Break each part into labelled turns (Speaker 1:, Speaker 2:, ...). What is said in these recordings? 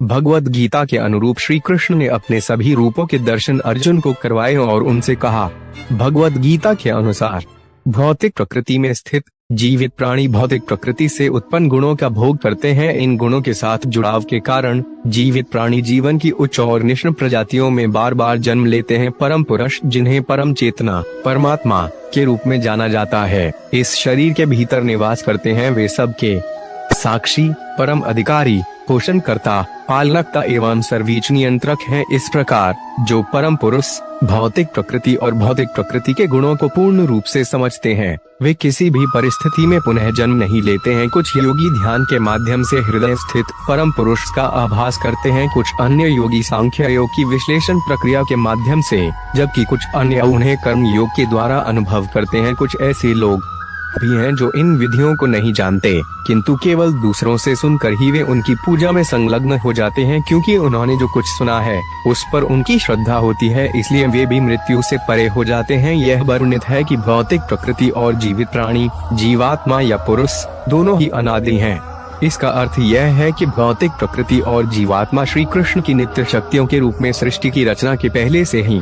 Speaker 1: भगवद गीता के अनुरूप श्री कृष्ण ने अपने सभी रूपों के दर्शन अर्जुन को करवाए और उनसे कहा, भगवद गीता के अनुसार भौतिक प्रकृति में स्थित जीवित प्राणी भौतिक प्रकृति से उत्पन्न गुणों का भोग करते हैं। इन गुणों के साथ जुड़ाव के कारण जीवित प्राणी जीवन की उच्च और निम्न प्रजातियों में बार बार जन्म लेते हैं। परम पुरुष, जिन्हें परम चेतना परमात्मा के रूप में जाना जाता है, इस शरीर के भीतर निवास करते हैं। वे सबके साक्षी, परम अधिकारी, पोषण करता, पालनकर्ता एवं सर्वोच्च नियंत्रक हैं। इस प्रकार जो परम पुरुष भौतिक प्रकृति और भौतिक प्रकृति के गुणों को पूर्ण रूप से समझते हैं, वे किसी भी परिस्थिति में पुनः जन्म नहीं लेते हैं। कुछ योगी ध्यान के माध्यम से हृदय स्थित परम पुरुष का आभास करते हैं, कुछ अन्य योगी सांख्य योग की विश्लेषण प्रक्रिया के माध्यम से, जबकि कुछ अन्य उन्हें कर्म योग के द्वारा अनुभव करते हैं। कुछ ऐसे लोग भी हैं जो इन विधियों को नहीं जानते, किंतु केवल दूसरों से सुनकर ही वे उनकी पूजा में संलग्न हो जाते हैं, क्योंकि उन्होंने जो कुछ सुना है उस पर उनकी श्रद्धा होती है, इसलिए वे भी मृत्यु से परे हो जाते हैं। यह वर्णित है कि भौतिक प्रकृति और जीवित प्राणी, जीवात्मा या पुरुष, दोनों ही अनादि हैं। इसका अर्थ यह है कि भौतिक प्रकृति और जीवात्मा श्री कृष्ण की नित्य शक्तियों के रूप में सृष्टि की रचना के पहले से ही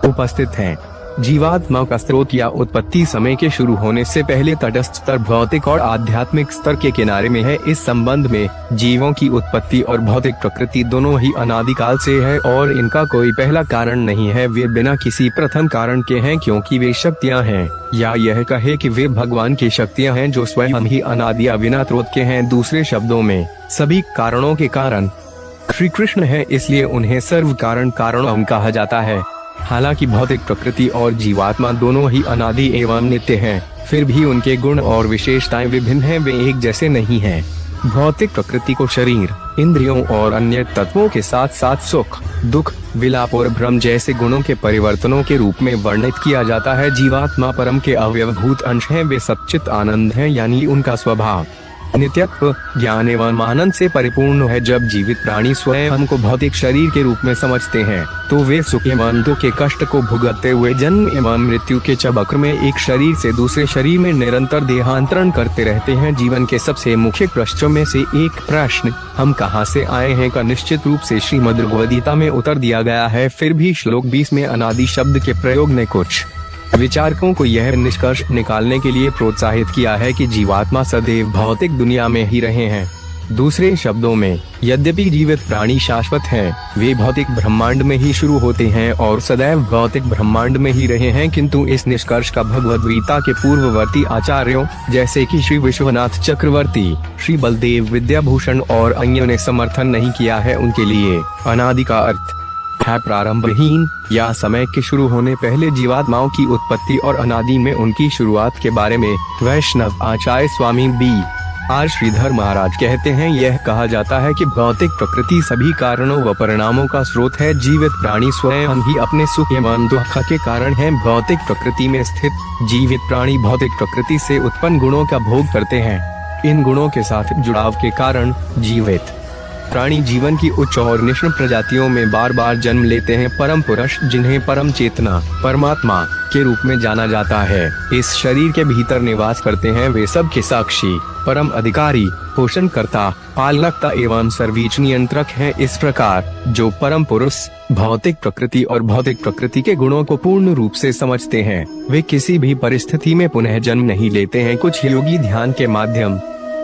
Speaker 1: उपस्थित हैं। जीवात्मा का स्रोत या उत्पत्ति समय के शुरू होने से पहले तटस्थ स्तर भौतिक और आध्यात्मिक स्तर के किनारे में है। इस संबंध में जीवों की उत्पत्ति और भौतिक प्रकृति दोनों ही अनादिकाल से है और इनका कोई पहला कारण नहीं है। वे बिना किसी प्रथम कारण के हैं, क्योंकि वे शक्तियां हैं, या यह कहे कि वे भगवान की शक्तियां हैं जो स्वयं ही अनादि अविनाश स्रोत के हैं। दूसरे शब्दों में सभी कारणों के कारण श्री कृष्ण है, इसलिए उन्हें सर्व कारण कहा जाता है। हालांकि भौतिक प्रकृति और जीवात्मा दोनों ही अनादि एवं नित्य हैं, फिर भी उनके गुण और विशेषताएं विभिन्न हैं, वे एक जैसे नहीं हैं। भौतिक प्रकृति को शरीर, इंद्रियों और अन्य तत्वों के साथ साथ सुख, दुख, विलाप और भ्रम जैसे गुणों के परिवर्तनों के रूप में वर्णित किया जाता है। जीवात्मा परम के अवयवभूत अंश हैं, वे सच्चित आनंद हैं, यानी उनका स्वभाव नित्यत्व, ज्ञान एवं आनंद से परिपूर्ण है। जब जीवित प्राणी स्वयं हमको भौतिक शरीर के रूप में समझते हैं, तो वे सुख एवं दुख के कष्ट को भुगतते हुए जन्म एवं मृत्यु के चक्र में एक शरीर से दूसरे शरीर में निरंतर देहांतरण करते रहते हैं। जीवन के सबसे मुख्य प्रश्नों में से एक प्रश्न, हम कहाँ से आए हैं, का निश्चित रूप से श्रीमद् भगवद गीता में उत्तर दिया गया है। फिर भी श्लोक 20 में अनादि शब्द के प्रयोग ने कुछ विचारकों को यह निष्कर्ष निकालने के लिए प्रोत्साहित किया है कि जीवात्मा सदैव भौतिक दुनिया में ही रहे हैं। दूसरे शब्दों में, यद्यपि जीवित प्राणी शाश्वत हैं, वे भौतिक ब्रह्मांड में ही शुरू होते हैं और सदैव भौतिक ब्रह्मांड में ही रहे हैं, किंतु इस निष्कर्ष का भगवद गीता के पूर्ववर्ती आचार्यों जैसे कि श्री विश्वनाथ चक्रवर्ती, श्री बलदेव विद्याभूषण और अन्यों ने समर्थन नहीं किया है। उनके लिए अनादि का अर्थ है प्रारंभहीन या समय के शुरू होने पहले जीवात्माओं की उत्पत्ति और अनादि में उनकी शुरुआत के बारे में वैष्णव आचार्य स्वामी B.R. श्रीधर महाराज कहते हैं, यह कहा जाता है कि भौतिक प्रकृति सभी कारणों व परिणामों का स्रोत है। जीवित प्राणी स्वयं ही अपने सुख एवं दुख के कारण हैं। भौतिक प्रकृति में स्थित जीवित प्राणी भौतिक प्रकृति से उत्पन्न गुणों का भोग करते हैं। इन गुणों के साथ जुड़ाव के कारण जीवित प्राणी जीवन की उच्च और निम्न प्रजातियों में बार बार जन्म लेते हैं। परम पुरुष, जिन्हें परम चेतना परमात्मा के रूप में जाना जाता है, इस शरीर के भीतर निवास करते हैं। वे सब के साक्षी, परम अधिकारी, पोषण करता, पालनकर्ता एवं सर्वोच्च नियंत्रक हैं। इस प्रकार जो परम पुरुष भौतिक प्रकृति और भौतिक प्रकृति के गुणों को पूर्ण रूप से समझते हैं, वे किसी भी परिस्थिति में पुनः जन्म नहीं लेते हैं। कुछ योगी ध्यान के माध्यम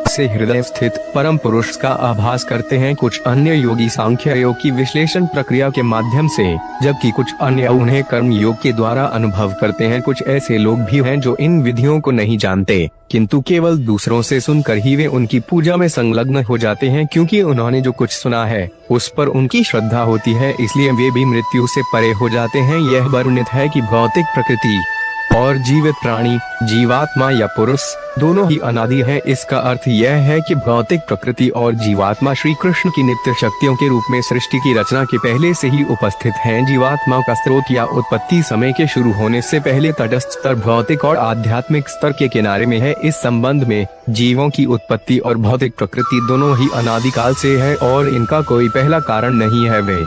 Speaker 1: से हृदय स्थित परम पुरुष का आभास करते हैं, कुछ अन्य योगी सांख्य योग की विश्लेषण प्रक्रिया के माध्यम से, जबकि कुछ अन्य उन्हें कर्म योग के द्वारा अनुभव करते हैं। कुछ ऐसे लोग भी हैं जो इन विधियों को नहीं जानते, किंतु केवल दूसरों से सुनकर ही वे उनकी पूजा में संलग्न हो जाते हैं, क्योंकि उन्होंने जो कुछ सुना है उस पर उनकी श्रद्धा होती है, इसलिए वे भी मृत्यु से परे हो जाते हैं। यह वर्णित है कि भौतिक प्रकृति और जीवित प्राणी, जीवात्मा या पुरुष, दोनों ही अनादि हैं। इसका अर्थ यह है कि भौतिक प्रकृति और जीवात्मा श्री कृष्ण की नित्य शक्तियों के रूप में सृष्टि की रचना के पहले से ही उपस्थित हैं। जीवात्मा का स्रोत या उत्पत्ति समय के शुरू होने से पहले तटस्थ स्तर भौतिक और आध्यात्मिक स्तर के किनारे में है। इस संबंध में जीवों की उत्पत्ति और भौतिक प्रकृति दोनों ही अनादिकाल से है और इनका कोई पहला कारण नहीं है। वे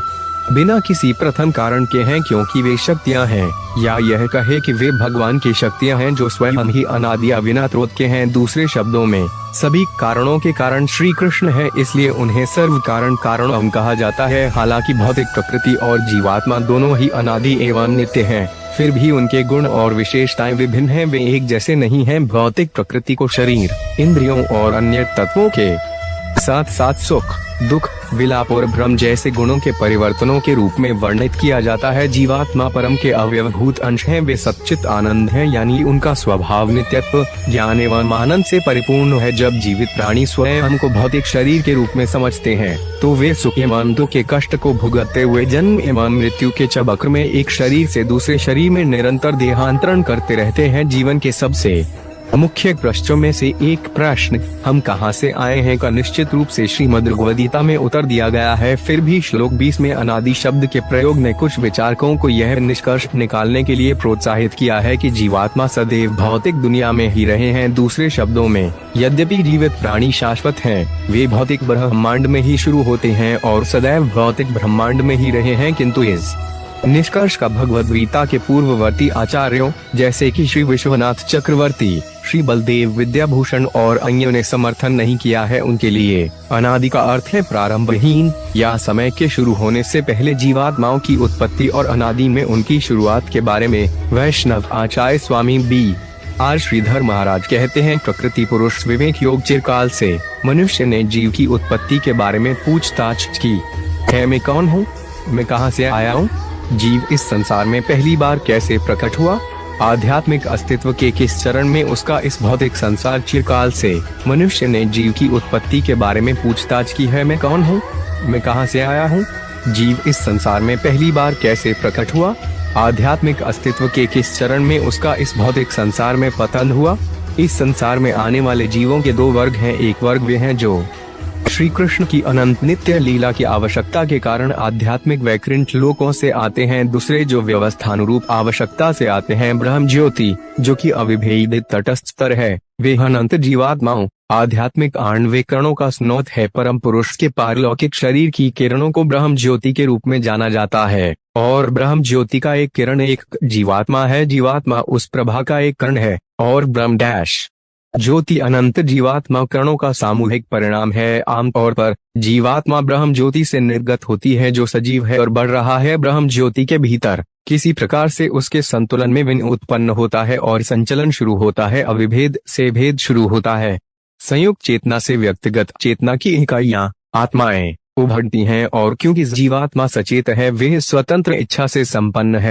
Speaker 1: बिना किसी प्रथम कारण के हैं, क्योंकि वे शक्तियां हैं, या यह कहे कि वे भगवान की शक्तियां हैं जो स्वयं ही अनादि अविनाश के हैं। दूसरे शब्दों में सभी कारणों के कारण श्री कृष्ण है, इसलिए उन्हें सर्व कारण कारणम कहा जाता है। हालांकि भौतिक प्रकृति और जीवात्मा दोनों ही अनादि एवं नित्य हैं, फिर भी उनके गुण और विशेषताएं विभिन्न हैं, वे एक जैसे नहीं हैं। भौतिक प्रकृति को शरीर, इंद्रियों और अन्य तत्वों के साथ साथ सुख, दुख, विलाप और भ्रम जैसे गुणों के परिवर्तनों के रूप में वर्णित किया जाता है। जीवात्मा परम के अवयवभूत अंश हैं, वे सच्चित आनंद हैं, यानी उनका स्वभाव नित्यत्व, ज्ञान एवं आनंद से परिपूर्ण है। जब जीवित प्राणी स्वयं को भौतिक शरीर के रूप में समझते हैं, तो वे सुख एवं दुख के कष्ट को भुगतते हुए जन्म एवं मृत्यु के चक्र में एक शरीर से दूसरे शरीर में निरंतर देहांतरण करते रहते हैं। जीवन के सबसे मुख्य प्रश्नों में से एक प्रश्न, हम कहां से आए हैं, का निश्चित रूप से श्रीमद् भगवद गीता में उत्तर दिया गया है। फिर भी श्लोक 20 में अनादि शब्द के प्रयोग ने कुछ विचारकों को यह निष्कर्ष निकालने के लिए प्रोत्साहित किया है कि जीवात्मा सदैव भौतिक दुनिया में ही रहे हैं। दूसरे शब्दों में, यद्यपि जीवित प्राणी शाश्वत हैं, वे भौतिक ब्रह्मांड में ही शुरू होते हैं और सदैव भौतिक ब्रह्मांड में ही रहे हैं, किंतु इस निष्कर्ष का भगवद गीता के पूर्ववर्ती आचार्यों जैसे कि श्री विश्वनाथ चक्रवर्ती, श्री बलदेव विद्याभूषण और अन्यों ने समर्थन नहीं किया है। उनके लिए अनादि का अर्थ है प्रारंभहीन या समय के शुरू होने से पहले जीवात्माओं की उत्पत्ति, और अनादि में उनकी शुरुआत के बारे में वैष्णव आचार्य स्वामी B.R. श्रीधर महाराज कहते हैं, प्रकृति पुरुष विवेक योग चिरकाल से मनुष्य ने जीव की उत्पत्ति के बारे में पूछताछ की है। मैं कौन हूँ, मैं कहाँ से आया हूँ, जीव इस संसार में पहली बार कैसे प्रकट हुआ, आध्यात्मिक अस्तित्व के किस चरण में उसका इस भौतिक संसार। चिरकाल से मनुष्य ने जीव की उत्पत्ति के बारे में पूछताछ की है। मैं कौन हूँ, मैं कहाँ से आया हूँ, जीव इस संसार में पहली बार कैसे प्रकट हुआ, आध्यात्मिक अस्तित्व के किस चरण में उसका इस भौतिक संसार में पतन हुआ। इस संसार में आने वाले जीवों के दो वर्ग हैं, एक वर्ग वे हैं जो श्री कृष्ण की अनंत नित्य लीला की आवश्यकता के कारण आध्यात्मिक वैकुंठ लोकों से आते हैं, दूसरे जो व्यवस्थानुरूप आवश्यकता से आते हैं ब्रह्म ज्योति, जो कि अविभेदित तटस्थ स्तर है। वे अनंत जीवात्माओं आध्यात्मिक आणविक किरणों का स्रोत है। परम पुरुष के पारलौकिक शरीर की किरणों को ब्रह्म ज्योति के रूप में जाना जाता है, और ब्रह्म ज्योति का एक किरण एक जीवात्मा है। जीवात्मा उस प्रभा का एक कण है, और ब्रह्म डैश ज्योति अनंत जीवात्मा किरणों का सामूहिक परिणाम है। आमतौर पर जीवात्मा ब्रह्म ज्योति से निर्गत होती है, जो सजीव है और बढ़ रहा है। ब्रह्म ज्योति के भीतर किसी प्रकार से उसके संतुलन में विघ्न उत्पन्न होता है और संचलन शुरू होता है। अविभेद से भेद शुरू होता है। संयुक्त चेतना से व्यक्तिगत चेतना की इकाइयां आत्माएं उभरती हैं, और क्योंकि जीवात्मा सचेत है, वे स्वतंत्र इच्छा से संपन्न है।